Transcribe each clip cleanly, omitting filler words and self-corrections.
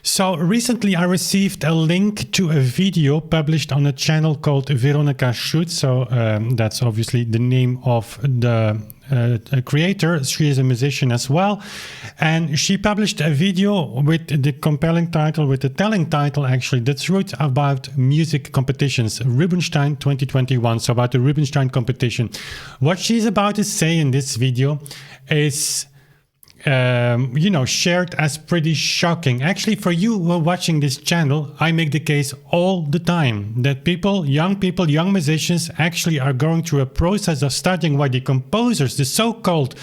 So recently I received a link to a video published on a channel called Veronika Shoot. So that's obviously the name of the creator. She is a musician as well. And she published a video with the compelling title, with the telling title actually, The Truth About Music Competitions, Rubinstein 2021. So about the Rubinstein competition. What she's about to say in this video is shared as pretty shocking. Actually, for you who are watching this channel, I make the case all the time that young musicians actually are going through a process of studying why the composers, the so-called,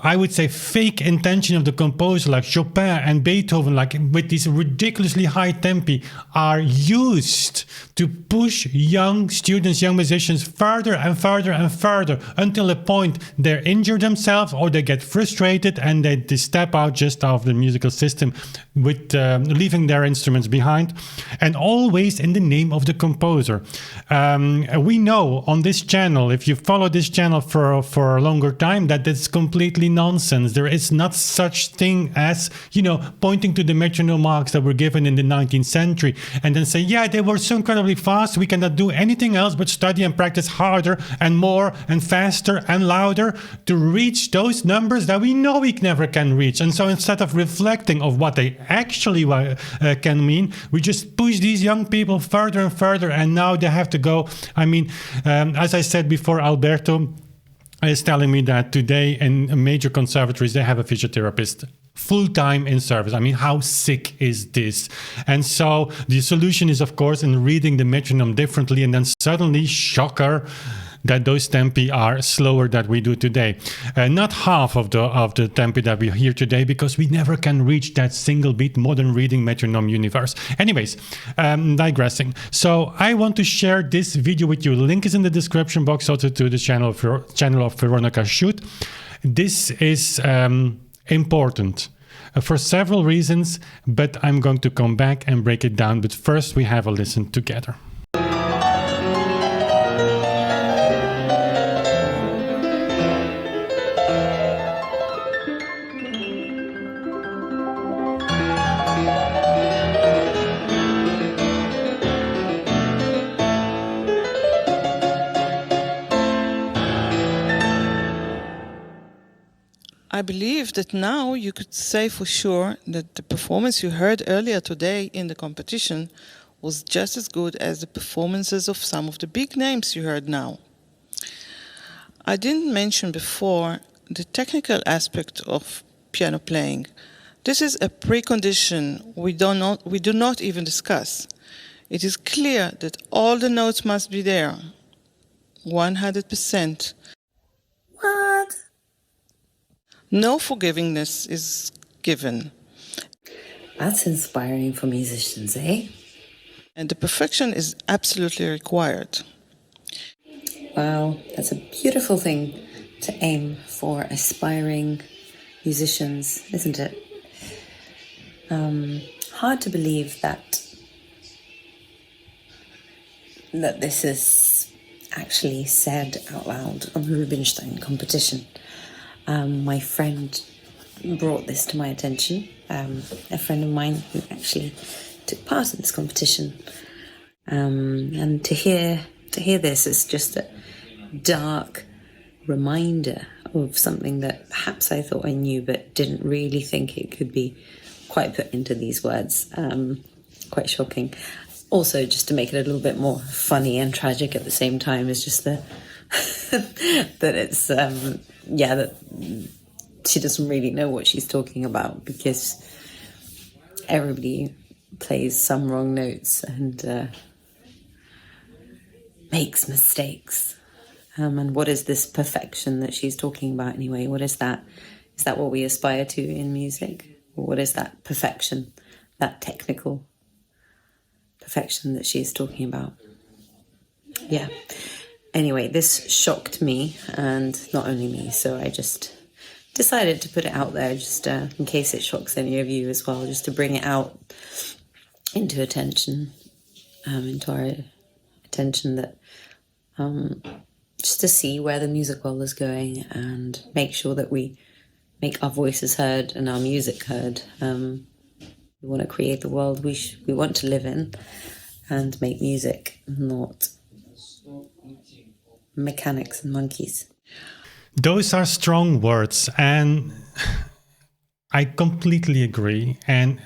I would say, fake intention of the composer like Chopin and Beethoven, like with these ridiculously high tempi, are used to push young students, young musicians further and further and further until a point they injure themselves or they get frustrated and they step out just of the musical system with leaving their instruments behind, and always in the name of the composer. We know on this channel, if you follow this channel for a longer time, that it's completely nonsense. There is not such thing as, pointing to the metronome marks that were given in the 19th century and then say, yeah, they were so incredibly fast, we cannot do anything else but study and practice harder and more and faster and louder to reach those numbers that we know we never can reach. And so instead of reflecting of what they actually can mean, we just push these young people further and further, and now they have to go. As I said before, Alberto is telling me that today in major conservatories they have a physiotherapist full-time in service. I mean, how sick is this? And so the solution is, of course, in reading the metronome differently, and then suddenly, shocker, that those tempi are slower than we do today. Not half of the tempi that we hear today, because we never can reach that single beat modern reading metronome universe. Anyways, digressing. So I want to share this video with you. Link is in the description box, also to the channel of Veronika Shoot. This is important for several reasons, but I'm going to come back and break it down. But first we have a listen together. I believe that now you could say for sure that the performance you heard earlier today in the competition was just as good as the performances of some of the big names you heard now. I didn't mention before the technical aspect of piano playing. This is a precondition we do not even discuss. It is clear that all the notes must be there, 100%. What? No forgivingness is given. That's inspiring for musicians, eh? And the perfection is absolutely required. Wow, that's a beautiful thing to aim for aspiring musicians, isn't it? Hard to believe that this is actually said out loud on the Rubinstein competition. My friend brought this to my attention, a friend of mine who actually took part in this competition. And to hear this is just a dark reminder of something that perhaps I thought I knew, but didn't really think it could be quite put into these words. Quite shocking. Also, just to make it a little bit more funny and tragic at the same time, is just that it's that she doesn't really know what she's talking about, because everybody plays some wrong notes and makes mistakes. And what is this perfection that she's talking about anyway? What is that? Is that what we aspire to in music? Or what is that perfection, that technical perfection that she's talking about? Yeah. Anyway, this shocked me, and not only me, so I just decided to put it out there, just in case it shocks any of you as well, just to bring it out into attention, into our attention, that just to see where the music world is going and make sure that we make our voices heard and our music heard. We want to create the world we want to live in and make music, not mechanics and monkeys. Those are strong words, and I completely agree. And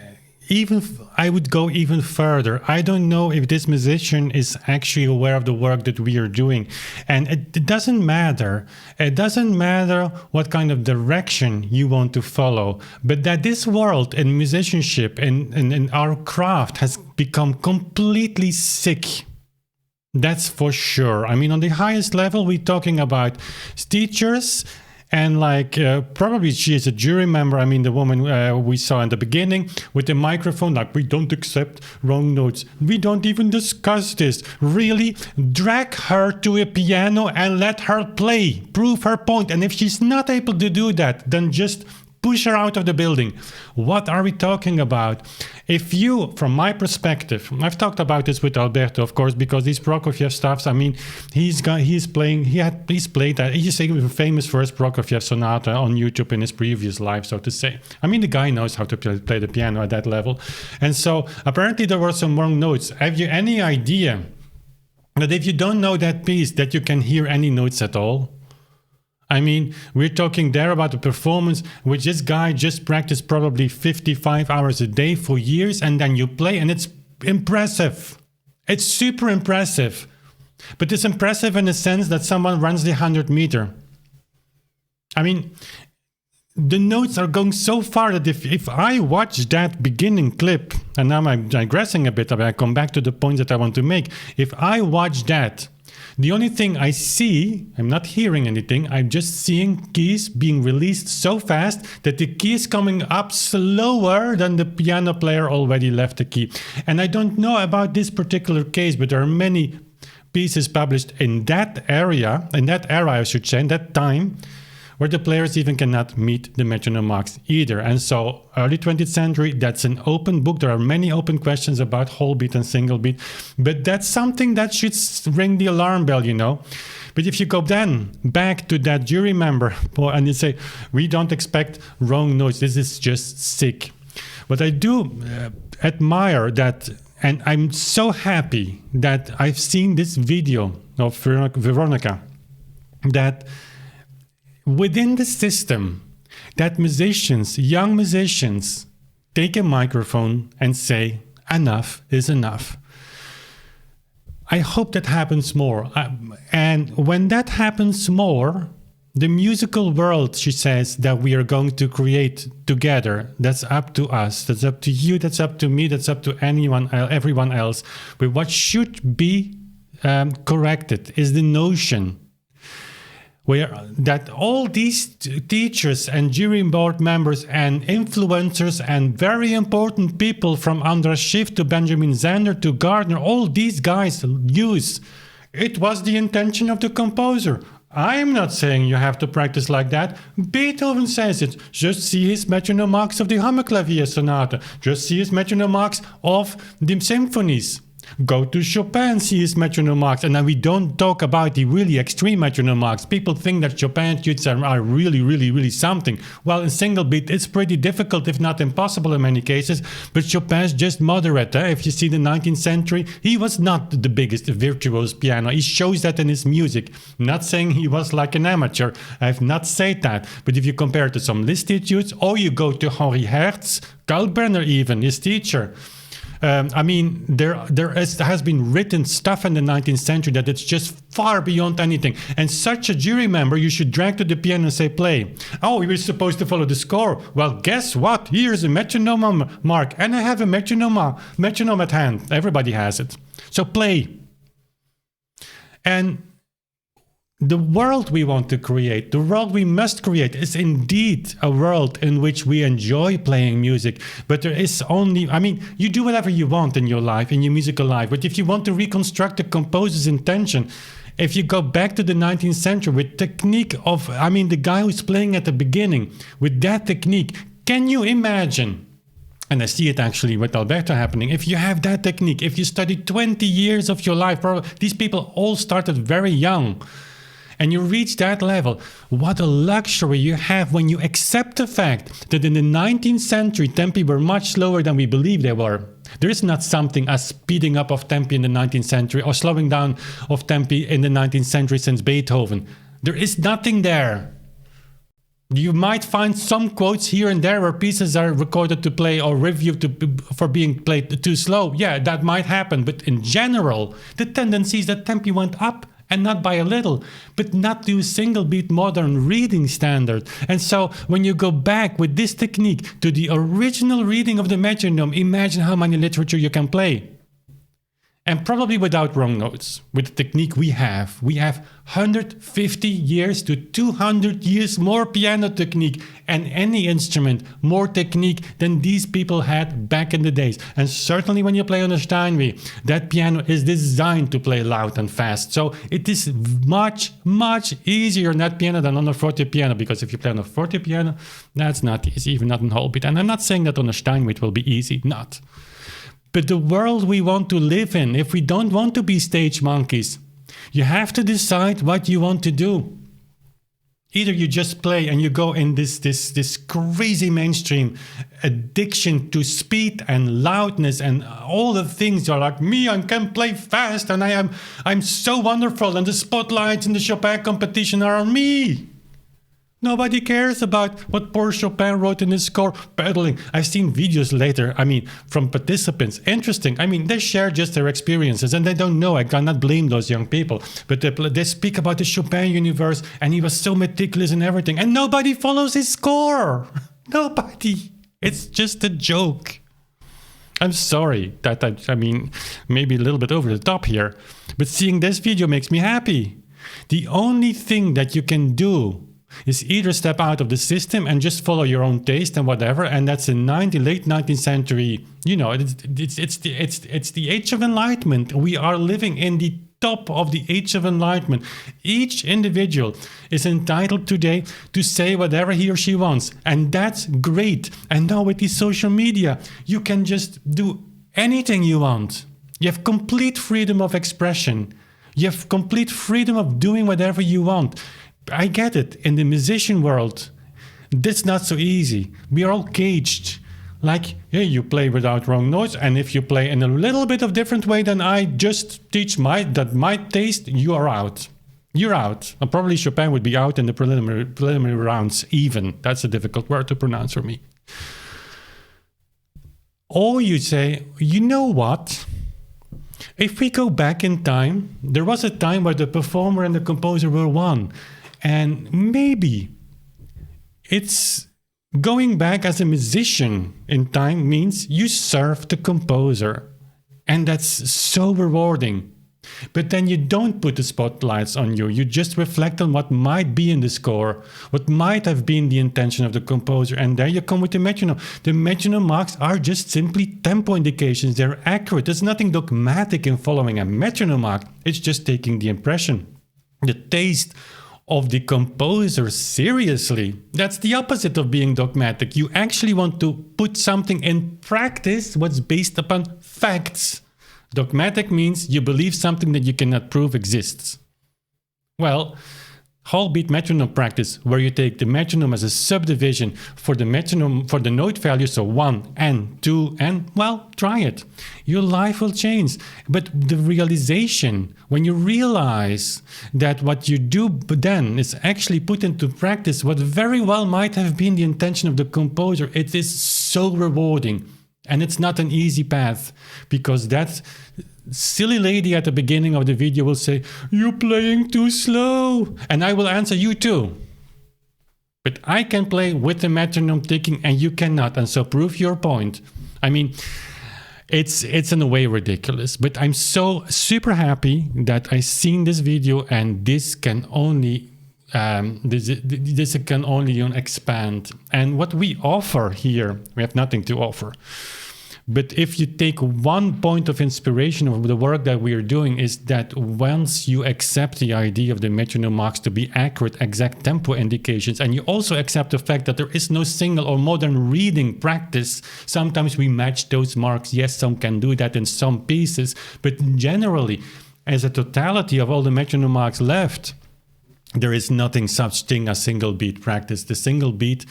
I would go even further. I don't know if this musician is actually aware of the work that we are doing. And it doesn't matter. It doesn't matter what kind of direction you want to follow, but that this world and musicianship and our craft has become completely sick. That's for sure. I mean, on the highest level, we're talking about teachers. And probably she is a jury member. I mean, the woman we saw in the beginning with the microphone, we don't accept wrong notes. We don't even discuss this. Really, drag her to a piano and let her play, prove her point. And if she's not able to do that, then just push her out of the building. What are we talking about? If you, from my perspective, I've talked about this with Alberto, of course, because these Prokofiev stuffs, I mean, he's played that. He's a famous first Prokofiev sonata on YouTube in his previous life, so to say. I mean, the guy knows how to play the piano at that level. And so apparently there were some wrong notes. Have you any idea that if you don't know that piece, that you can hear any notes at all? I mean, we're talking there about a performance which this guy just practiced probably 55 hours a day for years, and then you play, and it's impressive. It's super impressive. But it's impressive in the sense that someone runs the 100-meter. I mean, the notes are going so far that if I watch that beginning clip, and now I'm digressing a bit, but I come back to the points that I want to make. If I watch that, the only thing I see, I'm not hearing anything, I'm just seeing keys being released so fast that the key is coming up slower than the piano player already left the key. And I don't know about this particular case, but there are many pieces published in that era, I should say, in that time, where the players even cannot meet the metronome marks either. And so early 20th century, that's an open book. There are many open questions about whole beat and single beat, but that's something that should ring the alarm bell, you know. But if you go then back to that jury member and you say, we don't expect wrong notes, this is just sick. But I do admire that, and I'm so happy that I've seen this video of Veronica, that within the system, that musicians, young musicians, take a microphone and say, enough is enough. I hope that happens more. And when that happens more, the musical world, she says, that we are going to create together, that's up to us, that's up to you, that's up to me, that's up to everyone else. But what should be corrected is the notion that all these teachers and jury board members and influencers and very important people, from Andras Schiff to Benjamin Zander to Gardner, all these guys use, it was the intention of the composer. I'm not saying you have to practice like that. Beethoven says it. Just see his metronome marks of the Hammerklavier Sonata. Just see his metronome marks of the symphonies. Go to Chopin, see his metronome marks. And then we don't talk about the really extreme metronome marks. People think that Chopin etudes are really, really, really something. Well, in single beat, it's pretty difficult, if not impossible in many cases. But Chopin's just moderate. If you see the 19th century, he was not the biggest virtuose piano. He shows that in his music. Not saying he was like an amateur. I have not said that. But if you compare to some Liszt etudes, or you go to Henri Hertz, Kalkbrenner even, his teacher, I mean, there has been written stuff in the 19th century that it's just far beyond anything. And such a jury member, you should drag to the piano and say, play. Oh, we were supposed to follow the score. Well, guess what? Here's a metronome mark. And I have a metronome at hand. Everybody has it. So play. And the world we want to create, the world we must create, is indeed a world in which we enjoy playing music. But there is only, I mean, you do whatever you want in your life, in your musical life. But if you want to reconstruct the composer's intention, if you go back to the 19th century with technique of, I mean, the guy who's playing at the beginning, with that technique, can you imagine? And I see it actually with Alberto happening. If you have that technique, if you study 20 years of your life, these people all started very young. and you reach that level, what a luxury you have when you accept the fact that in the 19th century tempi were much slower than we believe they were. There is not something as speeding up of tempi in the 19th century or slowing down of tempi in the 19th century since Beethoven. There is nothing there. You might find some quotes here and there where pieces are recorded to play or reviewed for being played too slow. Yeah, that might happen. But in general, the tendency is that tempi went up, and not by a little, but not to a single beat modern reading standard. And so when you go back with this technique to the original reading of the metronome, imagine how many literature you can play. And probably without wrong notes. With the technique we have 150 years to 200 years more piano technique and any instrument more technique than these people had back in the days. And certainly when you play on a Steinway, that piano is designed to play loud and fast. So it is much, much easier on that piano than on a forte piano, because if you play on a forte piano, that's not easy, even not in whole beat. And I'm not saying that on a Steinway it will be easy, not. But the world we want to live in, if we don't want to be stage monkeys, you have to decide what you want to do. Either you just play and you go in this crazy mainstream addiction to speed and loudness and all the things. You're like, me, I can play fast and I'm so wonderful and the spotlights in the Chopin competition are on me. Nobody cares about what poor Chopin wrote in his score, pedaling. I've seen videos later, from participants. Interesting. They share just their experiences and they don't know. I cannot blame those young people. But they speak about the Chopin universe and he was so meticulous in everything. And nobody follows his score. Nobody. It's just a joke. I'm sorry that maybe a little bit over the top here. But seeing this video makes me happy. The only thing that you can do is either step out of the system and just follow your own taste and whatever, and that's in late 19th century. It's the age of enlightenment. We are living in the top of the age of enlightenment. Each individual is entitled today to say whatever he or she wants, and that's great. And now with the social media, you can just do anything you want. You have complete freedom of expression. You have complete freedom of doing whatever you want. I get it. In the musician world, that's not so easy. We are all caged. Like, hey, you play without wrong notes, and if you play in a little bit of different way than I just teach my taste, you are out. You're out. And probably Chopin would be out in the preliminary rounds even. That's a difficult word to pronounce for me. Or you say, you know what? If we go back in time, there was a time where the performer and the composer were one. And maybe it's going back as a musician in time means you serve the composer. And that's so rewarding. But then you don't put the spotlights on you. You just reflect on what might be in the score, what might have been the intention of the composer. And there you come with the metronome. The metronome marks are just simply tempo indications. They're accurate. There's nothing dogmatic in following a metronome mark. It's just taking the impression, the taste of the composer seriously. That's the opposite of being dogmatic. You actually want to put something in practice what's based upon facts. Dogmatic means you believe something that you cannot prove exists. Well, whole beat metronome practice, where you take the metronome as a subdivision for the metronome, for the note value, so 1 and 2, and well, try it. Your life will change. But the realization, when you realize that what you do then is actually put into practice what very well might have been the intention of the composer, it is so rewarding. And it's not an easy path, because that silly lady at the beginning of the video will say, "You're playing too slow." And I will answer, you too. But I can play with the metronome ticking and you cannot. And so prove your point. It's in a way ridiculous, but I'm so super happy that I seen this video, and this can only this can only expand. And what we offer here, we have nothing to offer. But if you take one point of inspiration of the work that we are doing, is that once you accept the idea of the metronome marks to be accurate, exact tempo indications, and you also accept the fact that there is no single or modern reading practice, sometimes we match those marks. Yes, some can do that in some pieces, but generally, as a totality of all the metronome marks left, there is nothing such thing as single beat practice. The single beat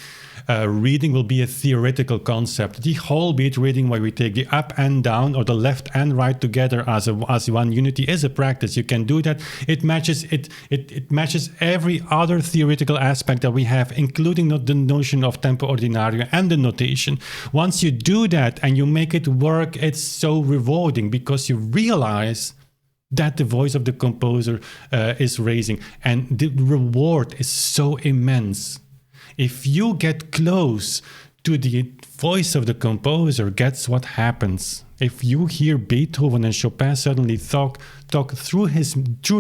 reading will be a theoretical concept. The whole beat reading, where we take the up and down or the left and right together as one unity, is a practice. You can do that. It matches every other theoretical aspect that we have, including the notion of tempo ordinario and the notation. Once you do that and you make it work, it's so rewarding, because you realize that the voice of the composer is raising, and the reward is so immense. If you get close to the voice of the composer, guess what happens? If you hear Beethoven and Chopin suddenly talk through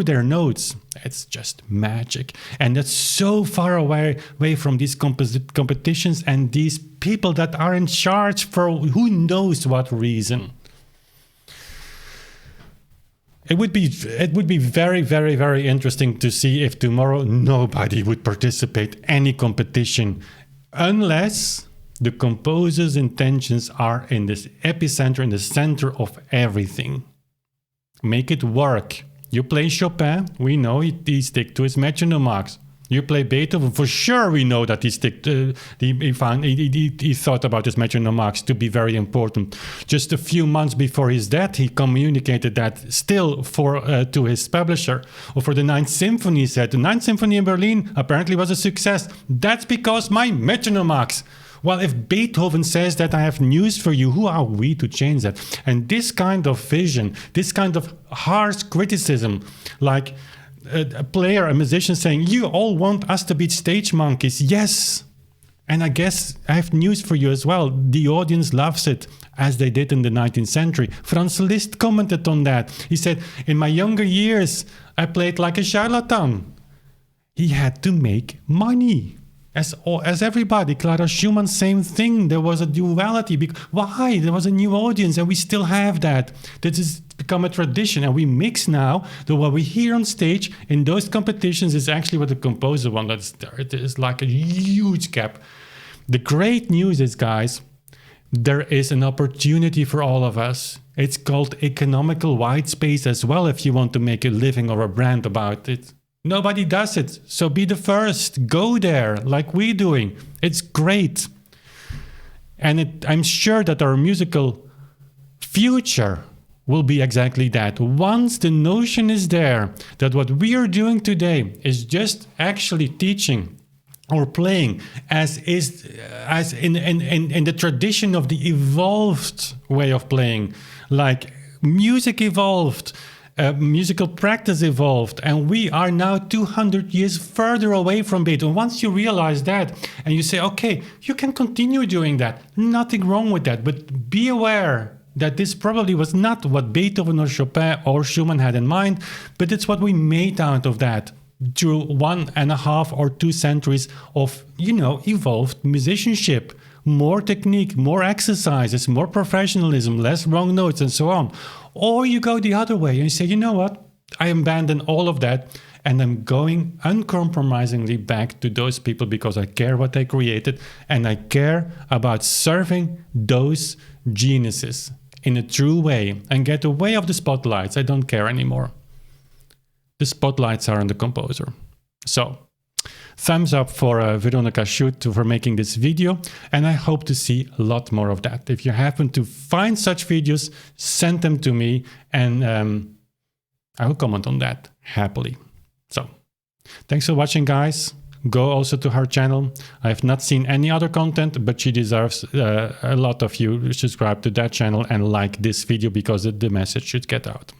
their notes, it's just magic. And that's so far away from these competitions and these people that are in charge for who knows what reason. It would be very, very, very interesting to see if tomorrow nobody would participate any competition, unless the composer's intentions are in this epicenter, in the center of everything. Make it work. You play Chopin, we know he stick to his metronome marks. You play Beethoven, for sure we know that he thought about his metronome marks to be very important. Just a few months before his death, he communicated that still to his publisher. Or for the Ninth Symphony, he said, the Ninth Symphony in Berlin apparently was a success. That's because my metronome marks. Well, if Beethoven says that, I have news for you. Who are we to change that? And this kind of vision, this kind of harsh criticism, like a musician saying, you all want us to be stage monkeys. Yes. And I guess I have news for you as well. The audience loves it, as they did in the 19th century. Franz Liszt commented on that. He said, in my younger years, I played like a charlatan. He had to make money. As everybody, Clara Schumann, same thing. There was a duality. Why? There was a new audience, and we still have that. That has become a tradition, and we mix now. What we hear on stage in those competitions is actually what the composer wants. It is like a huge gap. The great news is, guys, there is an opportunity for all of us. It's called economical white space as well, if you want to make a living or a brand about it. Nobody does it, so be the first. Go there, like we're doing. It's great. And I'm sure that our musical future will be exactly that. Once the notion is there that what we are doing today is just actually teaching or playing as in the tradition of the evolved way of playing, like music evolved, musical practice evolved, and we are now 200 years further away from Beethoven. Once you realize that and you say, okay, you can continue doing that, nothing wrong with that, but be aware that this probably was not what Beethoven or Chopin or Schumann had in mind, but it's what we made out of that through 1.5 or 2 centuries of, evolved musicianship. More technique, more exercises, more professionalism, less wrong notes, and so on. Or you go the other way and you say, you know what? I abandon all of that and I'm going uncompromisingly back to those people because I care what they created and I care about serving those geniuses in a true way and get away of the spotlights. I don't care anymore. The spotlights are on the composer. So, thumbs up for Veronika Shoot for making this video, and I hope to see a lot more of that. If you happen to find such videos, send them to me, and I will comment on that happily. So, thanks for watching, guys. Go also to her channel. I have not seen any other content, but she deserves a lot of you subscribe to that channel and like this video because the message should get out.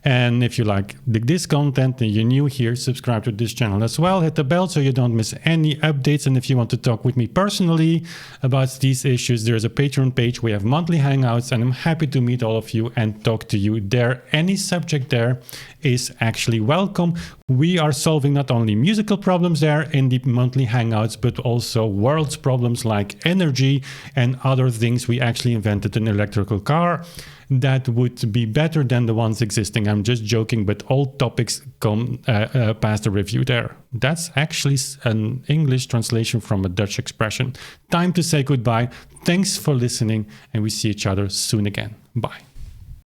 And if you like this content and you're new here, subscribe to this channel as well. Hit the bell so you don't miss any updates. And if you want to talk with me personally about these issues, there's a Patreon page. We have monthly hangouts and I'm happy to meet all of you and talk to you there. Any subject there is actually welcome. We are solving not only musical problems there in the monthly hangouts, but also world's problems like energy and other things. We actually invented an electrical car that would be better than the ones existing. I'm just joking, but all topics come past the review there. That's actually an English translation from a Dutch expression. Time to say goodbye. Thanks for listening, and we see each other soon again. Bye.